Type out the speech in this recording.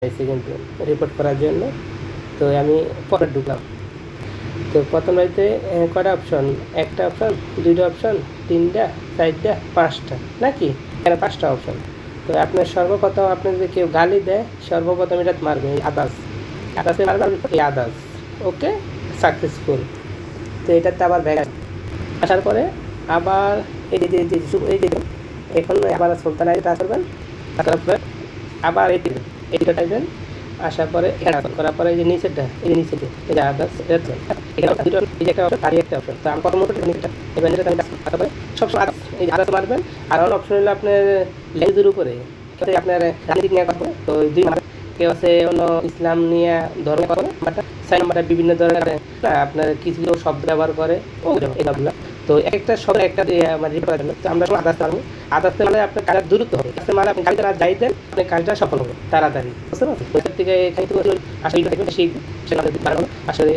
চাইছি কিন্তু রিপোর্ট করার জন্য। তো আমি পরে ঢুকলাম। তো প্রথম বাড়িতে কয়টা অপশন? একটা অপশন, দুইটা অপশন, তিনটা, চারটা, পাঁচটা, নাকি এখানে পাঁচটা অপশন। তো আপনার সর্বপ্রথম আপনি যদি কেউ গালি দেয়, সর্বপ্রথম এটা মারবেন এই আদার্স, আদার্সে মারবেন এই আদার্স। ওকে, সাকসেসফুল। তো এটাতে আবার ব্যাগ আসার পরে আবার এই যে এই যে এখন আবার সুলতান আইডি টাচ করবেন, তারপর পরে আবার এইটা টাইপেন। আসার পরে এখানে করার পরে এই যে নিচেরটা, এই যে নিচেতে এই যে আদার্স, এখানে দুটো এই যে একটা অপশন আর একটা অপশন। তো আমি প্রথম এটা এবার এটা আমি তারপরে সবসময় আদার্স, এই যে আদার্স মারবেন। আর অন অপশন হলো আপনার ল্যাঙ্গুয়েজের উপরে, আপনার রাজনীতি নিয়ে করবে। তো দুই নাম্বার কেউ আছে অন্য ইসলাম নিয়ে ধর্ম করে, নাম্বারটা ছয় নাম্বারটা বিভিন্ন ধরনের আপনার কিছু শব্দ ব্যবহার করে এইগুলো। তো একটা শব্দ একটা মানে রিপোর্ট করার জন্য তো আমরা আদার্স মারবো। আদার্স মানে আপনার কাজটা দ্রুত হবে, আদার্স মানে আপনি কাজটা যাই দেন আপনি কাজটা সফল হবে তাড়াতাড়ি, বুঝতে পারছেন? ওইটার থেকে এখানে আসলে আসলে